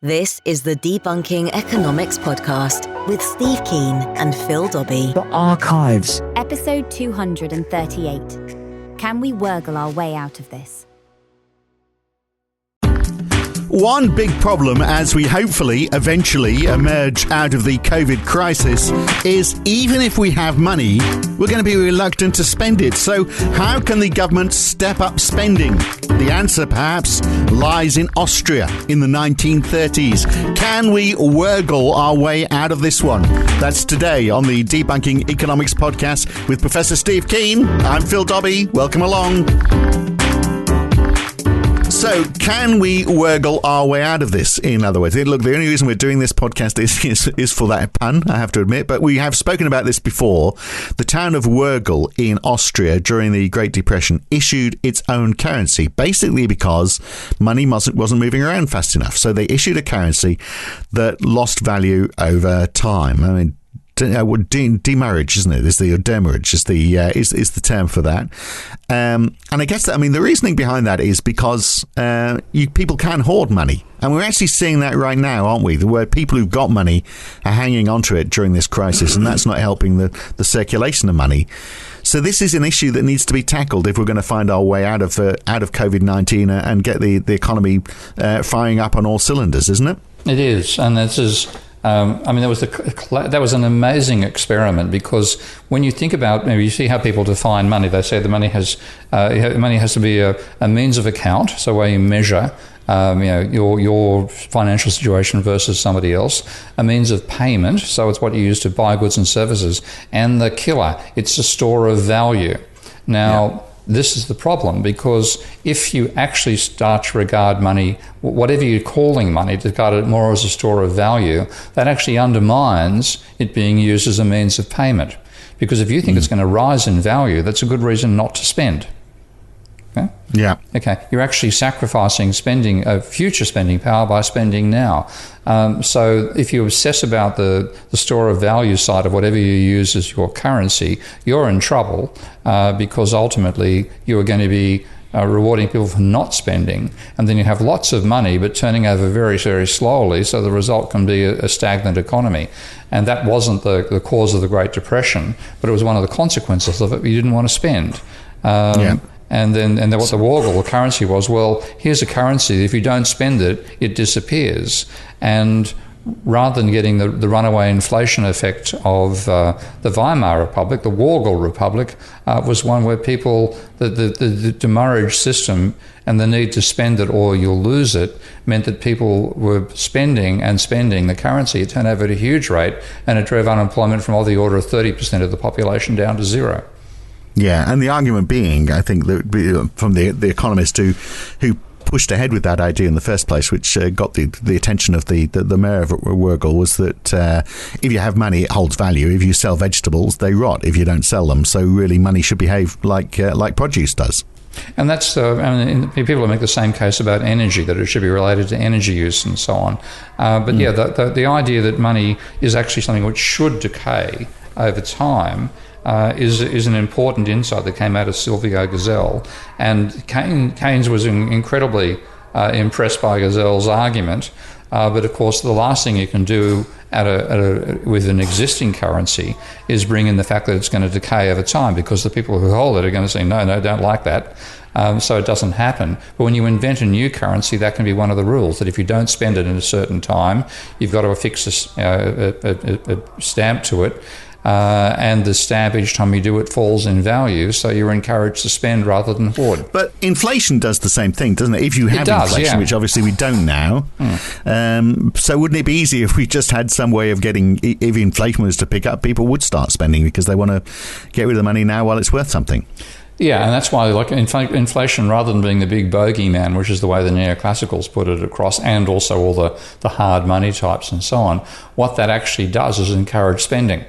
This is the Debunking Economics Podcast with Steve Keen and Phil Dobbie. The Archives. Episode 238. Can we Wörgl our way out of this? One big problem as we hopefully eventually emerge out of the COVID crisis is even if we have money, we're going to be reluctant to spend it. So how can the government step up spending? The answer perhaps lies in Austria in the 1930s. Can we Wörgl our way out of this one? That's today on the Debunking Economics Podcast with Professor Steve Keen. I'm Phil Dobbie. Welcome along. So, can we Wörgl our way out of this? In other words, look, the only reason we're doing this podcast is for that pun, I have to admit, but we have spoken about this before. The town of Wörgl in Austria during the Great Depression issued its own currency, basically because money wasn't moving around fast enough. So they issued a currency that lost value over time. I mean, demurrage, isn't it? Demurrage is the term for that. And I guess that, the reasoning behind that is because people can hoard money. And we're actually seeing that right now, aren't we? Where people who've got money are hanging onto it during this crisis, and that's not helping the circulation of money. So this is an issue that needs to be tackled if we're going to find our way out of COVID-19 and get the economy firing up on all cylinders, isn't it? It is, and this is. That was an amazing experiment, because when you think about, you see how people define money. They say the money has to be a means of account, so where you measure your financial situation versus somebody else, a means of payment, so it's what you use to buy goods and services, and the killer, it's a store of value. Now, this is the problem, because if you actually start to regard money, whatever you're calling money, to regard it more as a store of value, that actually undermines it being used as a means of payment. Because if you think it's going to rise in value, that's a good reason not to spend. Okay? Yeah. Okay. You're actually sacrificing future spending power by spending now. So if you obsess about the store of value side of whatever you use as your currency, you're in trouble, because ultimately you are going to be rewarding people for not spending, and then you have lots of money but turning over very, very slowly, so the result can be a stagnant economy. And that wasn't the cause of the Great Depression, but it was one of the consequences of it. You didn't want to spend. And then what the Wörgl currency was, well, here's a currency, if you don't spend it, it disappears. And rather than getting the runaway inflation effect of the Weimar Republic, the Wörgl Republic was one where people, the demurrage system and the need to spend it or you'll lose it meant that people were spending the currency. It turned over at a huge rate, and it drove unemployment from the order of 30% of the population down to zero. Yeah, and the argument being, I think, that from the economist who pushed ahead with that idea in the first place, which got the attention of the Mayor of Wörgl, was that if you have money, it holds value. If you sell vegetables, they rot if you don't sell them. So really, money should behave like produce does. And that's people make the same case about energy, that it should be related to energy use and so on. The idea that money is actually something which should decay over time is an important insight that came out of Silvio Gesell. And Keynes was incredibly impressed by Gesell's argument, but of course the last thing you can do with an existing currency is bring in the fact that it's going to decay over time, because the people who hold it are going to say, no, don't like that. So it doesn't happen. But when you invent a new currency, that can be one of the rules, that if you don't spend it in a certain time, you've got to affix a stamp to it. And the stamp, each time you do it, falls in value, so you're encouraged to spend rather than hoard. But inflation does the same thing, doesn't it? If you have inflation, which obviously we don't now, so wouldn't it be easy if we just had some way of getting, if inflation was to pick up, people would start spending because they want to get rid of the money now while it's worth something? Yeah, and that's why inflation, rather than being the big bogeyman, which is the way the neoclassicals put it across, and also all the hard money types and so on, what that actually does is encourage spending.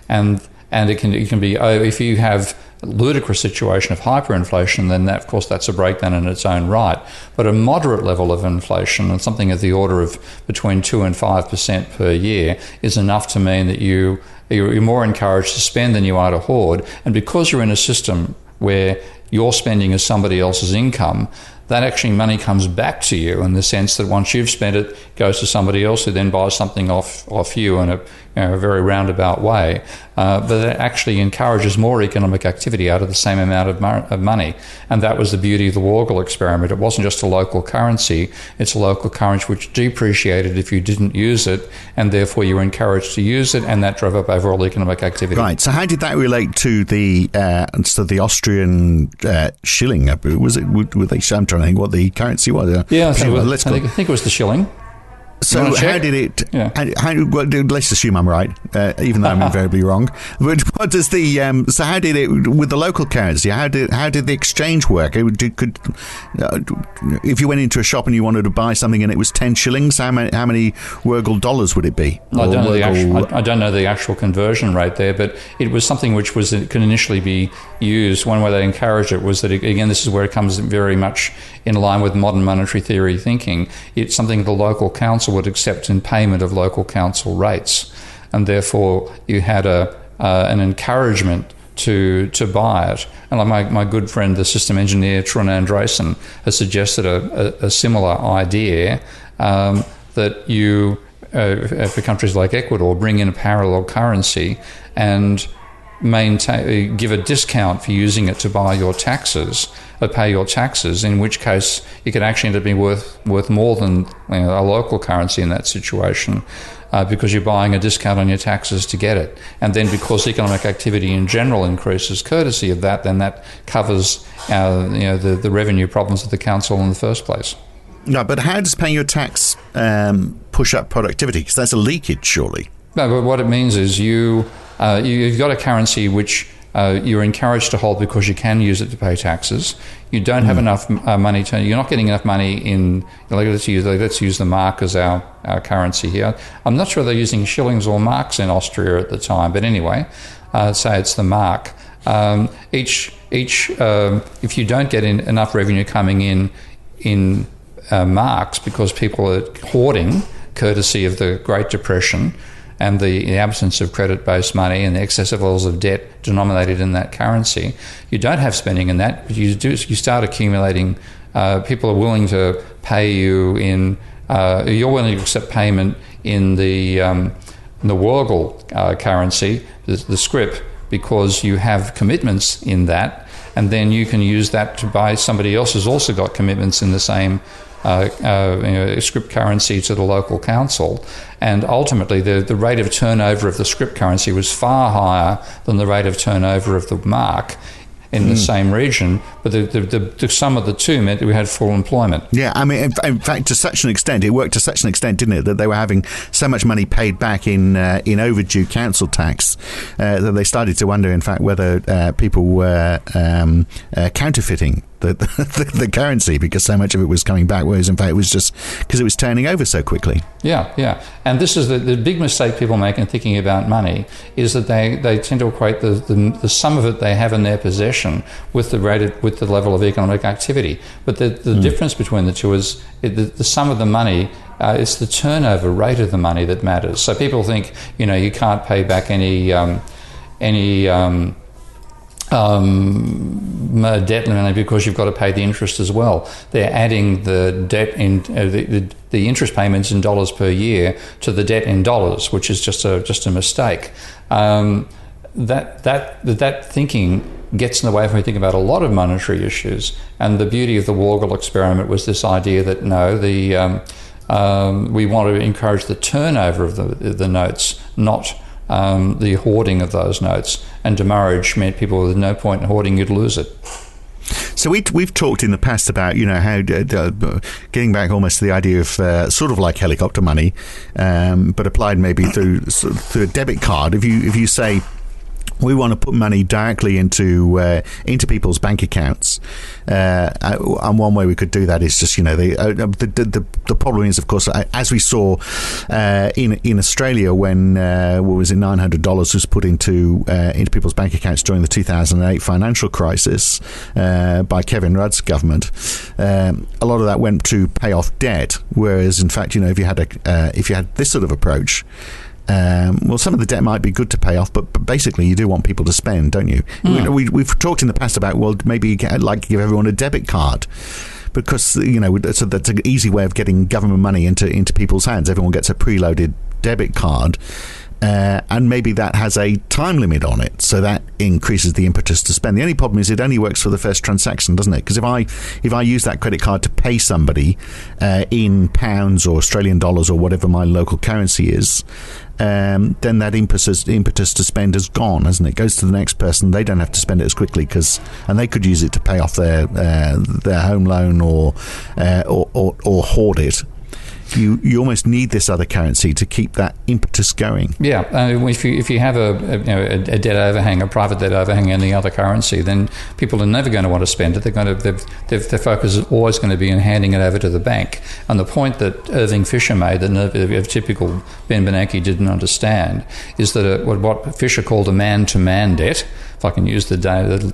And it can be, if you have a ludicrous situation of hyperinflation, then that, of course, that's a breakdown in its own right. But a moderate level of inflation, and something at the order of between 2 and 5% per year, is enough to mean that you're more encouraged to spend than you are to hoard. And because you're in a system where your spending is somebody else's income, that actually money comes back to you in the sense that once you've spent it, it goes to somebody else who then buys something off you in a very roundabout way. But it actually encourages more economic activity out of the same amount of money. And that was the beauty of the Wörgl experiment. It wasn't just a local currency, it's a local currency which depreciated if you didn't use it, and therefore you were encouraged to use it, and that drove up overall economic activity. Right. So how did that relate to the Austrian shilling? Was it? Were they? I'm trying to think what the currency was. Yeah, I anyway, think it was the shilling. So how did it? Yeah. Let's assume I'm right, even though I'm invariably wrong. But what does the? So how did it with the local currency? How did the exchange work? If you went into a shop and you wanted to buy something and it was 10 shillings, how many Wörgl dollars would it be? I don't know the actual conversion rate there, but it was something which could initially be used. One way they encouraged it was that, again, this is where it comes very much in line with modern monetary theory thinking. It's something the local council would accept in payment of local council rates, and therefore you had an encouragement to buy it. And like my good friend, the system engineer Trond Andresen, has suggested a similar idea that you, for countries like Ecuador, bring in a parallel currency and give a discount for using it to buy your taxes, or pay your taxes, in which case you could actually end up being worth more than a local currency in that situation, because you're buying a discount on your taxes to get it. And then because economic activity in general increases courtesy of that, then that covers the revenue problems of the council in the first place. No, but how does paying your tax push up productivity? Because that's a leakage, surely. No, but what it means is you've got a currency which you're encouraged to hold because you can use it to pay taxes. You don't have enough money you're not getting enough money in. Let's use the mark as our currency here. I'm not sure they're using shillings or marks in Austria at the time, but anyway, say it's the mark. If you don't get enough revenue coming in marks because people are hoarding, courtesy of the Great Depression and the absence of credit-based money and the excessive levels of debt denominated in that currency, you don't have spending in that, but you start accumulating. People are willing to pay you in. You're willing to accept payment in the Wörgl currency, the scrip, because you have commitments in that, and then you can use that to buy somebody else who's also got commitments in the same scrip currency to the local council. And ultimately the rate of turnover of the scrip currency was far higher than the rate of turnover of the mark in the same region, but the sum of the two meant that we had full employment. Yeah, I mean, in fact, to such an extent, it worked to such an extent, didn't it, that they were having so much money paid back in overdue council tax that they started to wonder, in fact, whether people were counterfeiting the currency because so much of it was coming back, whereas in fact it was just because it was turning over so quickly. Yeah. And this is the big mistake people make in thinking about money, is that they tend to equate the sum of it they have in their possession with the level of economic activity. But the difference between the two is the sum of the money. It's the turnover rate of the money that matters. So people think, you can't pay back any debt limit because you've got to pay the interest as well. They're adding the debt in the interest payments in dollars per year to the debt in dollars, which is just a mistake. That thinking gets in the way when we think about a lot of monetary issues. And the beauty of the Wörgl experiment was this idea that we want to encourage the turnover of the notes, not the hoarding of those notes. And demurrage meant people with no point in hoarding, you'd lose it. So we've talked in the past about how getting back almost to the idea of sort of like helicopter money, but applied maybe through a debit card. If you say we want to put money directly into people's bank accounts, and one way we could do that is just the problem is, of course, as we saw in Australia when what was it, $900 was put into people's bank accounts during the 2008 financial crisis by Kevin Rudd's government. A lot of that went to pay off debt, whereas in fact, if you had this sort of approach, some of the debt might be good to pay off, but basically you do want people to spend, don't you? We've talked in the past about, maybe I'd like to give everyone a debit card, because that's an easy way of getting government money into people's hands. Everyone gets a preloaded debit card. And maybe that has a time limit on it, so that increases the impetus to spend. The only problem is it only works for the first transaction, doesn't it? Because if I use that credit card to pay somebody in pounds or Australian dollars or whatever my local currency is, then that impetus to spend is gone, hasn't it? It goes to the next person. They don't have to spend it as quickly and they could use it to pay off their home loan or hoard it. You almost need this other currency to keep that impetus going. Yeah, if you have a debt overhang, a private debt overhang in the other currency, then people are never going to want to spend it. Their focus is always going to be in handing it over to the bank. And the point that Irving Fisher made, that typical Ben Bernanke didn't understand, is that what Fisher called a man-to-man debt, if I can use the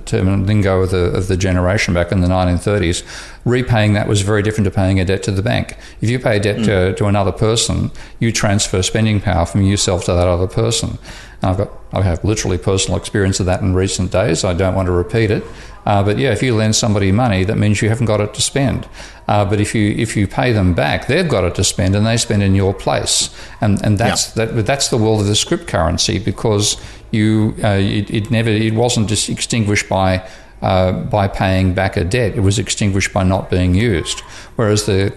term lingo of the generation back in the 1930s, repaying that was very different to paying a debt to the bank. If you pay a debt to another person, you transfer spending power from yourself to that other person. I have literally personal experience of that in recent days. I don't want to repeat it. But yeah, if you lend somebody money, that means you haven't got it to spend. But if you pay them back, they've got it to spend, and they spend in your place. And that's the world of the scrip currency, because it wasn't just extinguished by paying back a debt. It was extinguished by not being used. Whereas the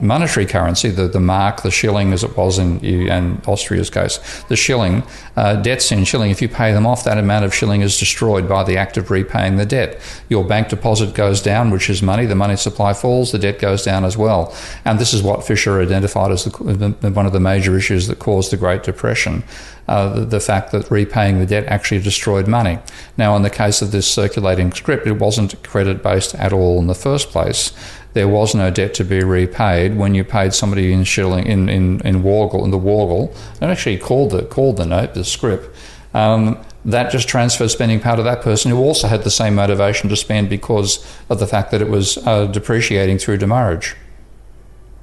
monetary currency, the mark, the shilling, as it was in Austria's case, the shilling, debts in shilling, if you pay them off, that amount of shilling is destroyed by the act of repaying the debt. Your bank deposit goes down, which is money. The money supply falls, the debt goes down as well. And this is what Fisher identified as one of the major issues that caused the Great Depression. The fact that repaying the debt actually destroyed money. Now, in the case of this circulating scrip, it wasn't credit-based at all in the first place. There was no debt to be repaid when you paid somebody in shilling in Wörgl, in the Wörgl, and actually called the note the scrip. That just transferred spending power to that person, who also had the same motivation to spend because of the fact that it was depreciating through demurrage.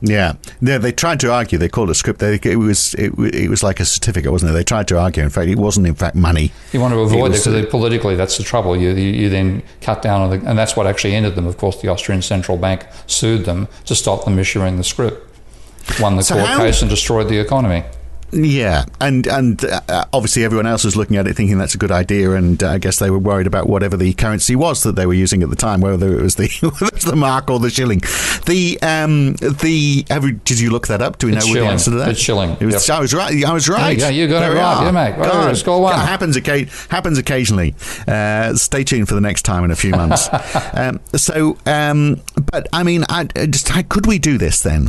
Yeah, they tried to argue. They called it a scrip. It was like a certificate, wasn't it? They tried to argue. In fact, it wasn't in fact money. You want to avoid it because politically, that's the trouble. You then cut down on and that's what actually ended them. Of course, the Austrian Central Bank sued them to stop them issuing the scrip, won the court case, and destroyed the economy. Yeah, and obviously everyone else was looking at it thinking that's a good idea, and I guess they were worried about whatever the currency was that they were using at the time, whether it was the mark or the shilling. Did you look that up? Do we know what the answer to that? It's shilling. It was, yep. I was right. Yeah, you got it right. Yeah, mate. God, score one. Happens occasionally. Stay tuned for the next time in a few months. But I mean, how could we do this then?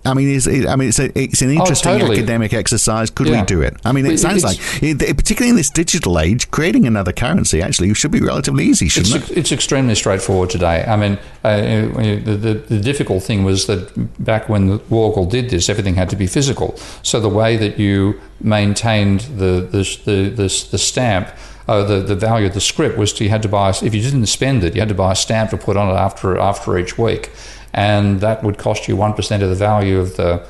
I mean, it's an interesting academic exercise. Could we do it? I mean, it sounds like, particularly in this digital age, creating another currency actually should be relatively easy, shouldn't it? It's extremely straightforward today. I mean, the difficult thing was that back when Wörgl did this, everything had to be physical. So the way that you maintained the stamp, the value of the scrip, was you had to buy, if you didn't spend it, you had to buy a stamp to put on it after each week, and that would cost you 1% of the value of the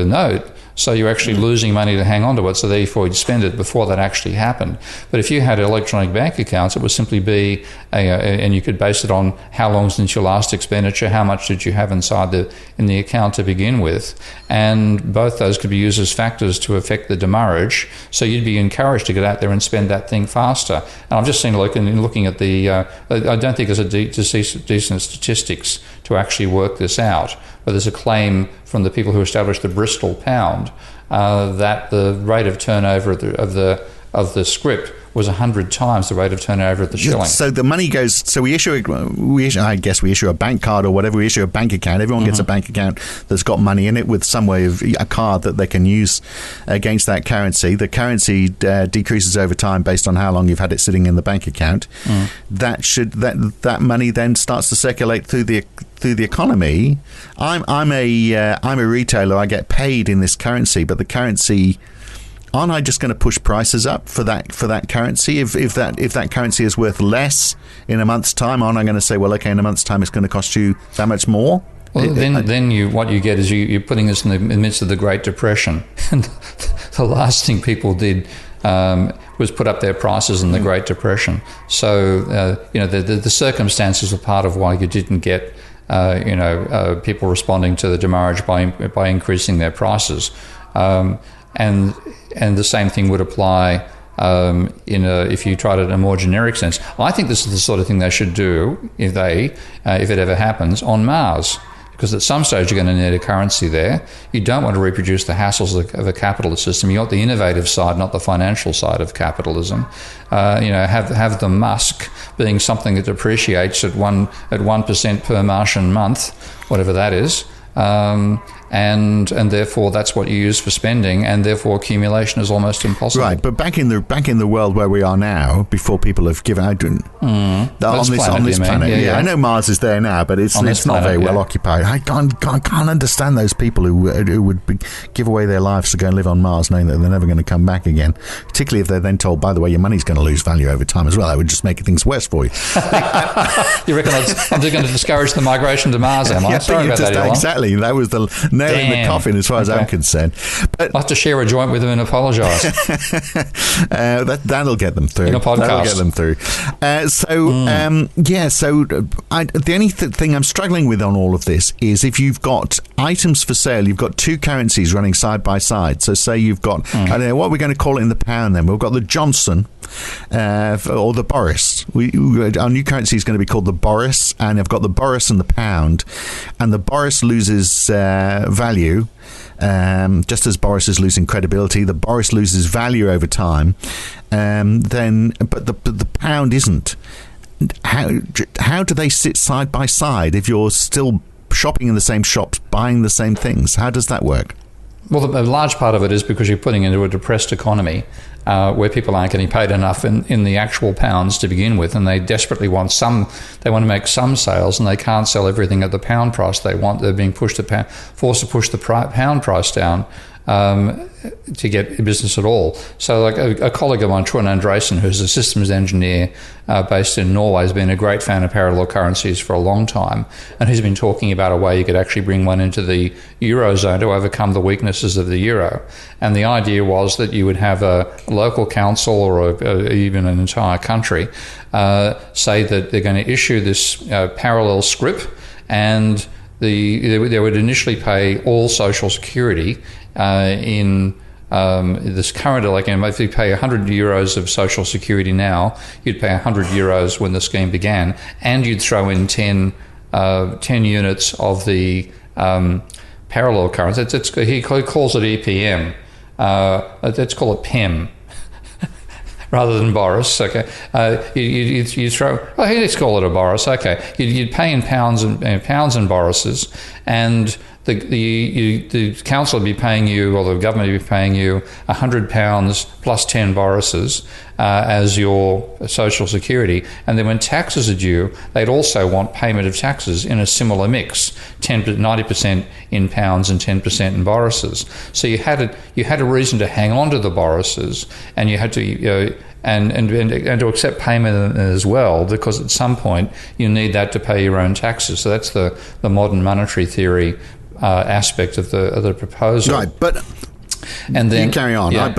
note. So you're actually losing money to hang on to it, so therefore you'd spend it before that actually happened. But if you had electronic bank accounts, it would simply be, and you could base it on how long since your last expenditure, how much did you have inside in the account to begin with, and both those could be used as factors to affect the demurrage, so you'd be encouraged to get out there and spend that thing faster. And I've just seen, looking at I don't think there's a decent statistics to actually work this out, but there's a claim from the people who established the Bristol pound that the rate of turnover of the scrip was 100 times the rate of turnover of the shilling. So the money goes. So we issue a bank card or whatever. We issue a bank account. Everyone gets a bank account that's got money in it with some way of a card that they can use against that currency. The currency decreases over time based on how long you've had it sitting in the bank account. That money then starts to circulate through the economy. I'm a retailer. I get paid in this currency, but the currency. Aren't I just going to push prices up for that currency? If that currency is worth less in a month's time, aren't I going to say, well, okay, in a month's time it's going to cost you that much more? Well, what you get is you're putting this in the midst of the Great Depression, and the last thing people did was put up their prices in the Great Depression. So, the circumstances were part of why you didn't get, people responding to the demurrage by increasing their prices. And the same thing would apply if you tried it in a more generic sense. I think this is the sort of thing they should do if it ever happens on Mars. Because at some stage you're going to need a currency there. You don't want to reproduce the hassles of a capitalist system. You want the innovative side, not the financial side of capitalism. Have the Musk being something that depreciates at 1% per Martian month, whatever that is. And therefore that's what you use for spending, and therefore accumulation is almost impossible. Right, but back in the world where we are now, before people have given out on this planet, I know Mars is there now, but it's not very well occupied. I can't understand those people who would give away their lives to go and live on Mars, knowing that they're never going to come back again. Particularly if they're then told, by the way, your money's going to lose value over time as well. That would just make things worse for you. You reckon I'm just going to discourage the migration to Mars? Am I? Sorry about that, Elon. Exactly. That was the nail in the coffin as far as I'm concerned. But I'll have to share a joint with him and apologise. That'll get them through. In a podcast. That'll get them through. The only thing I'm struggling with on all of this is if you've got items for sale, you've got two currencies running side by side. So say you've got, I don't know, what we're going to call it in the pound then. We've got the Johnson or the Boris. Our new currency is going to be called the Boris, and I've got the Boris and the pound, and the Boris loses value, just as Boris is losing credibility. The Boris loses value over time, but the pound isn't. How do they sit side by side if you're still shopping in the same shops, buying the same things? How does that work? Well, a large part of it is because you're putting into a depressed economy where people aren't getting paid enough in the actual pounds to begin with, and they desperately want they want to make some sales, and they can't sell everything at the pound price they want. They're being forced to push the pound price down to get business at all. So like a colleague of mine, Trond Andresen, who's a systems engineer based in Norway, has been a great fan of parallel currencies for a long time, and he's been talking about a way you could actually bring one into the Eurozone to overcome the weaknesses of the Euro. And the idea was that you would have a local council or even an entire country say that they're going to issue this parallel scrip, and they would initially pay all social security in this current, if you pay 100 euros of social security now, you'd pay 100 euros when the scheme began, and you'd throw in 10 units of the parallel currency. He calls it EPM. Let's call it PEM. Rather than Boris, okay. You throw. Oh, let's call it a Boris, okay. You'd pay in pounds and Borises, and the council would be paying you, or the government would be paying you £100 plus 10 Borises as your social security. And then when taxes are due, they'd also want payment of taxes in a similar mix, 90% in pounds and 10% in Borises. So you had a reason to hang on to the Borises, and you had to and to accept payment as well, because at some point you need that to pay your own taxes. So that's the modern monetary theory aspect of the proposal. Right, but and then you carry on. Yeah,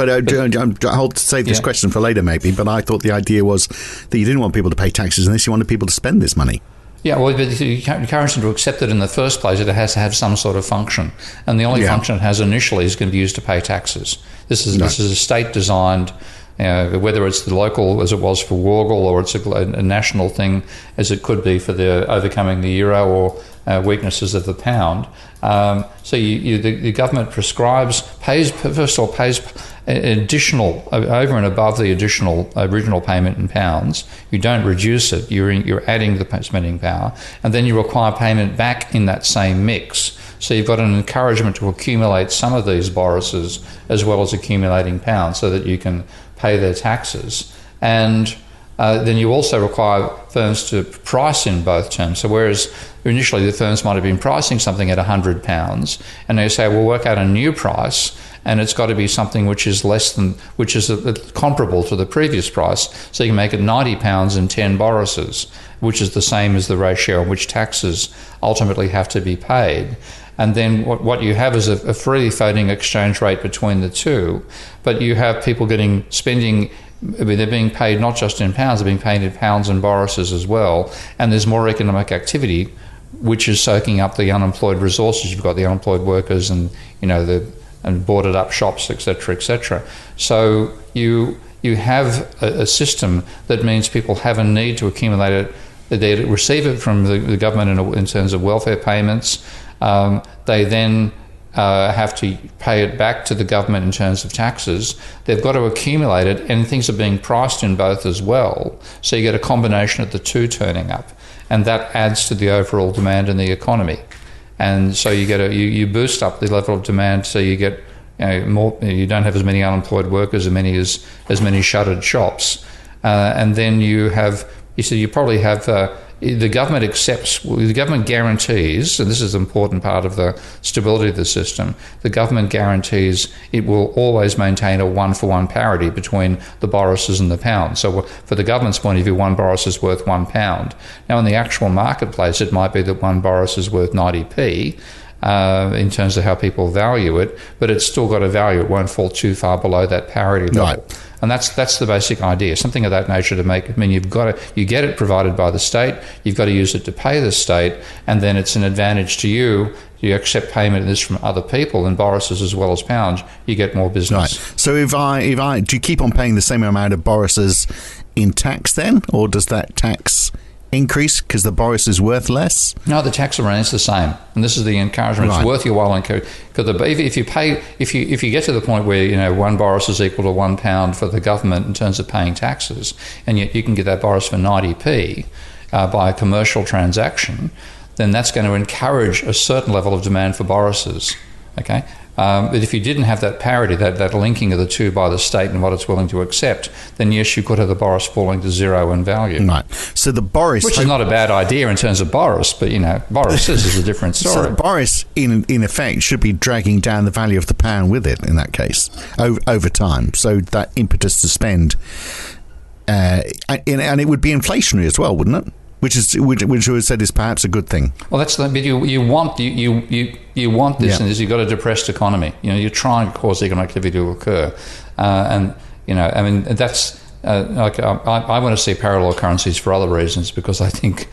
I'll save this question for later, maybe. But I thought the idea was that you didn't want people to pay taxes unless you wanted people to spend this money. Yeah, well, but you encourage them to accept it in the first place. It has to have some sort of function, and the only function it has initially is going to be used to pay taxes. This is a state-designed. Whether it's the local, as it was for Wörgl, or it's a national thing, as it could be for the overcoming the euro or weaknesses of the pound. So the government pays additional, over and above the additional original payment in pounds. You don't reduce it. You're adding the spending power, and then you require payment back in that same mix. So you've got an encouragement to accumulate some of these Borises as well as accumulating pounds, so that you can pay their taxes. And then you also require firms to price in both terms. So whereas initially the firms might have been pricing something at £100, and they say, we'll work out a new price, and it's got to be something which is comparable to the previous price. So you can make it £90 and 10 Borises, which is the same as the ratio on which taxes ultimately have to be paid. And then what you have is a freely floating exchange rate between the two, but you have people spending. They're being paid not just in pounds, they're being paid in pounds and borises as well, and there's more economic activity, which is soaking up the unemployed resources. You've got the unemployed workers and and boarded up shops, etc., etc. So you have a system that means people have a need to accumulate it. They receive it from the government in terms of welfare payments. They then have to pay it back to the government in terms of taxes. They've got to accumulate it, and things are being priced in both as well. So you get a combination of the two turning up, and that adds to the overall demand in the economy. And so you get you boost up the level of demand, so you get more. You don't have as many unemployed workers, as many shuttered shops, and then you probably have. The government guarantees, and this is an important part of the stability of the system, the government guarantees it will always maintain a one-for-one parity between the borises and the pound. So for the government's point of view, one boris is worth £1. Now in the actual marketplace, it might be that one boris is worth 90p, in terms of how people value it, but it's still got a value. It won't fall too far below that parity level. Right. And that's the basic idea, something of that nature to make. I mean, you get it provided by the state, you've got to use it to pay the state, and then it's an advantage to you. You accept payment of this from other people, and borises as well as pounds, you get more business. Right. So if I do you keep on paying the same amount of borises in tax then, or does that tax increase because the boris is worth less? No, the tax remains the same, and this is the encouragement. Right. It's worth your while. Because if you get to the point where one boris is equal to £1 for the government in terms of paying taxes, and yet you can get that boris for 90p by a commercial transaction, then that's going to encourage a certain level of demand for borises. Okay. But if you didn't have that parity, that linking of the two by the state and what it's willing to accept, then yes, you could have the boris falling to zero in value. Right. So the boris, which is not a bad idea in terms of boris, but borises is a different story. So the boris, in effect, should be dragging down the value of the pound with it in that case over time. So that impetus to spend, and it would be inflationary as well, wouldn't it? Which we said is perhaps a good thing. Well, that's the bit you want this, yeah. And you've got a depressed economy. You're trying to cause economic activity to occur, that's like I want to see parallel currencies for other reasons, because I think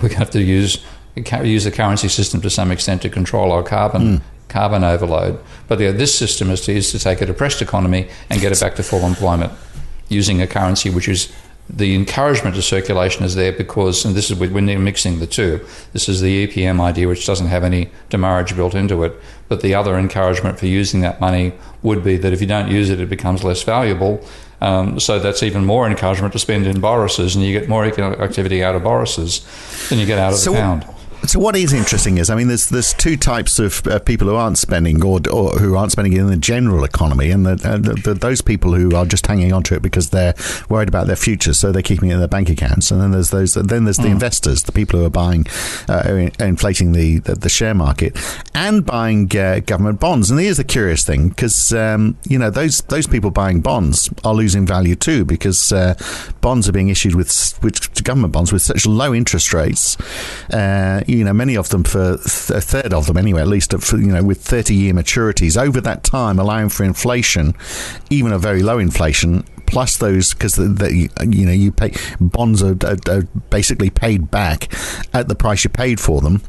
we have to use the currency system to some extent to control our carbon overload. But this system is to take a depressed economy and get it back to full employment using a currency which is. The encouragement to circulation is there because, and this is when they're mixing the two, this is the EPM idea, which doesn't have any demurrage built into it, but the other encouragement for using that money would be that if you don't use it, it becomes less valuable. So that's even more encouragement to spend in borises, and you get more economic activity out of borises than you get out of the pound. So what is interesting is, there's two types of people who aren't spending or who aren't spending in the general economy, and those people who are just hanging on to it because they're worried about their future, so they're keeping it in their bank accounts. And then there's the investors, the people who are buying, inflating the share market and buying government bonds. And here's the curious thing, because those people buying bonds are losing value too, because bonds are being issued with government bonds with such low interest rates. Many of them, for a third of them anyway, at least, with 30-year maturities over that time, allowing for inflation, even a very low inflation, plus those, because you pay bonds are basically paid back at the price you paid for them.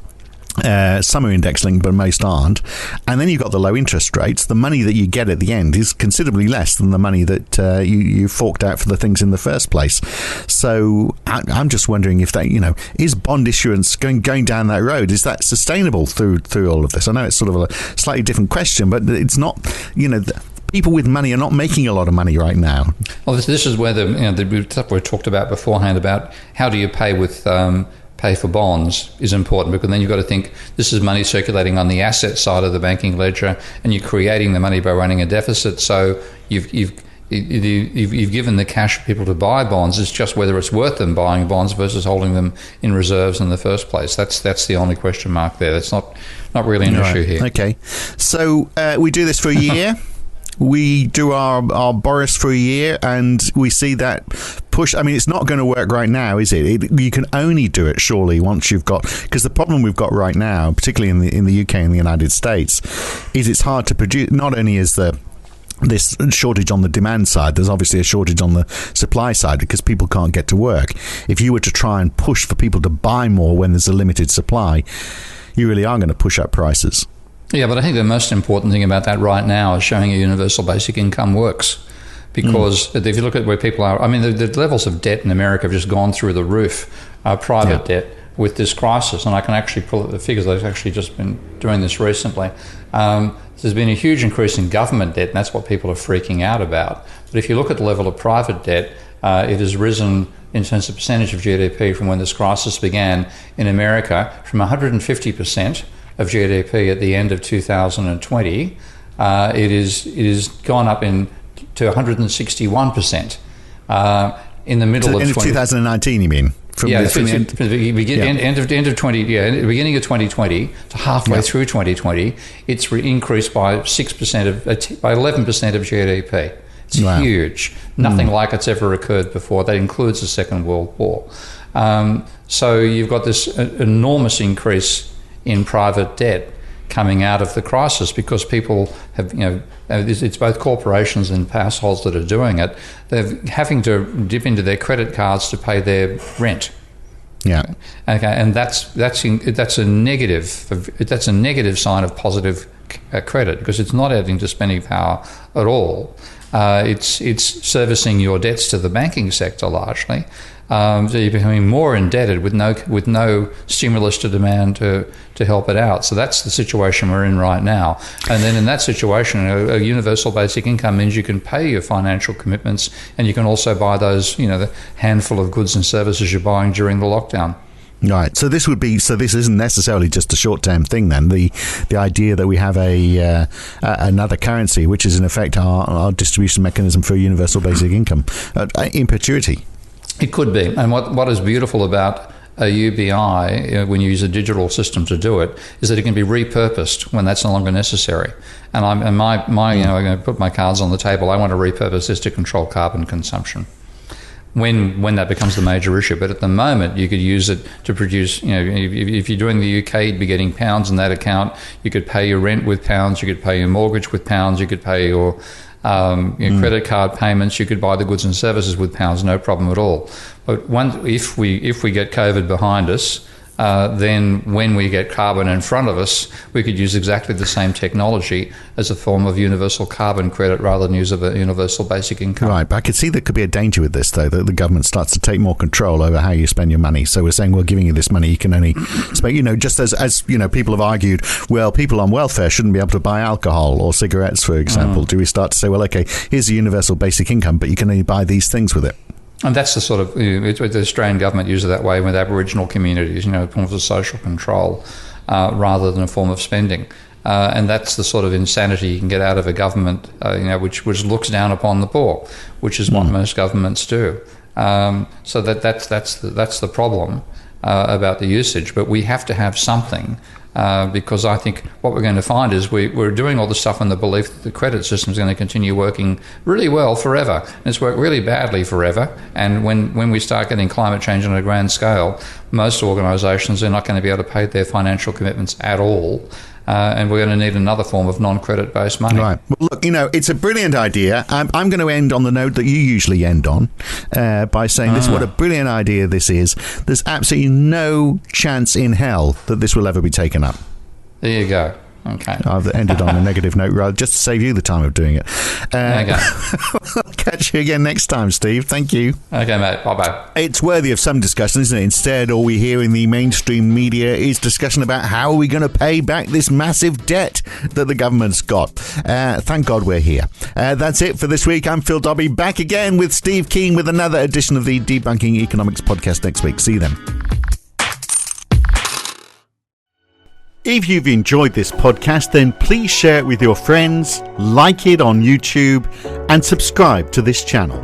Some are index linked, but most aren't. And then you've got the low interest rates. The money that you get at the end is considerably less than the money that you forked out for the things in the first place. So I'm just wondering if that, is bond issuance going down that road? Is that sustainable through all of this? I know it's sort of a slightly different question, but it's not, people with money are not making a lot of money right now. Well, this is where the stuff we talked about beforehand about how do you pay with pay for bonds is important, because then you've got to think this is money circulating on the asset side of the banking ledger, and you're creating the money by running a deficit. So you've given the cash for people to buy bonds. It's just whether it's worth them buying bonds versus holding them in reserves in the first place. That's the only question mark there. That's not really an issue here. Okay, so we do this for a year. We do our Boris for a year, and we see that push. I mean, it's not going to work right now, is it? You can only do it surely once you've got, because the problem we've got right now, particularly in the UK and the United States, is it's hard to produce. Not only is this shortage on the demand side, there's obviously a shortage on the supply side because people can't get to work. If you were to try and push for people to buy more when there's a limited supply, you really are going to push up prices. Yeah, but I think the most important thing about that right now is showing a universal basic income works. Because if you look at where people are, I mean, the levels of debt in America have just gone through the roof, private debt, with this crisis. And I can actually pull up the figures. I've actually just been doing this recently. There's been a huge increase in government debt, and that's what people are freaking out about. But if you look at the level of private debt, it has risen in terms of percentage of GDP from when this crisis began in America from 150% of GDP at the end of 2020. It is gone up to 161% in the middle of 2019, you mean? End of 20, beginning of 2020 to halfway through 2020, it's increased by 6% by 11% of GDP. It's huge. Nothing like it's ever occurred before. That includes the Second World War. So you've got this enormous increase in private debt coming out of the crisis because people have, it's both corporations and households that are doing it. They're having to dip into their credit cards to pay their rent. Yeah. Okay, and that's a negative. That's a negative sign of positive credit because it's not adding to spending power at all. It's servicing your debts to the banking sector largely. So you're becoming more indebted with no stimulus to demand to help it out. So that's the situation we're in right now. And then in that situation, a universal basic income means you can pay your financial commitments and you can also buy those, the handful of goods and services you're buying during the lockdown. Right. So this isn't necessarily just a short-term thing then. The idea that we have another currency, which is in effect our distribution mechanism for universal basic income, in perpetuity. It could be. And what is beautiful about a UBI, when you use a digital system to do it, is that it can be repurposed when that's no longer necessary. And I'm going to put my cards on the table. I want to repurpose this to control carbon consumption when that becomes the major issue. But at the moment, you could use it to produce, if you're doing the UK, you'd be getting pounds in that account. You could pay your rent with pounds. You could pay your mortgage with pounds. You could pay your credit card payments, you could buy the goods and services with pounds, no problem at all. But if we get COVID behind us, then when we get carbon in front of us, we could use exactly the same technology as a form of universal carbon credit rather than use a universal basic income. Right, but I could see there could be a danger with this, though, that the government starts to take more control over how you spend your money. So we're saying we're giving you this money, you can only spend, just as people have argued, well, people on welfare shouldn't be able to buy alcohol or cigarettes, for example. Do we start to say, well, okay, here's a universal basic income, but you can only buy these things with it? And that's the sort of, the Australian government uses it that way with Aboriginal communities, a form of social control rather than a form of spending. And that's the sort of insanity you can get out of a government, which looks down upon the poor, which is what most governments do. So that's the problem about the usage. But we have to have something. Because I think what we're going to find is we're doing all this stuff in the belief that the credit system is going to continue working really well forever. And it's worked really badly forever. And when we start getting climate change on a grand scale, most organisations are not going to be able to pay their financial commitments at all. And we're going to need another form of non-credit-based money. Right. Well, look, it's a brilliant idea. I'm going to end on the note that you usually end on by saying this, what a brilliant idea this is. There's absolutely no chance in hell that this will ever be taken up. There you go. Okay. I've ended on a negative note, rather just to save you the time of doing it. Okay. I'll catch you again next time, Steve. Thank you. Okay, mate. Bye-bye. It's worthy of some discussion, isn't it? Instead, all we hear in the mainstream media is discussion about how are we going to pay back this massive debt that the government's got. Thank God we're here. That's it for this week. I'm Phil Dobbie, back again with Steve Keen with another edition of the Debunking Economics podcast next week. See you then. If you've enjoyed this podcast, then please share it with your friends, like it on YouTube, and subscribe to this channel.